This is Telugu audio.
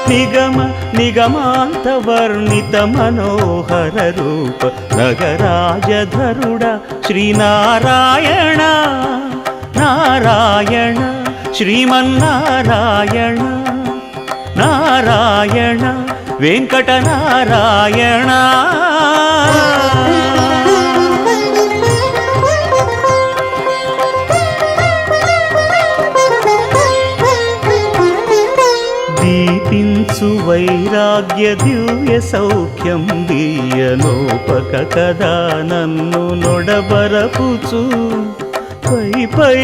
నిగమ నిగమాంత వర్ణిత మనోహర రూప నగరాజధరుడ శ్రీనారాయణ నారాయణ శ్రీమన్నారాయణ నారాయణ వెంకటనారాయణ. దీపించు వైరాగ్య దివ్య సౌఖ్యం దీయనోపక కదా నన్ను నొడబరపుచు పై పై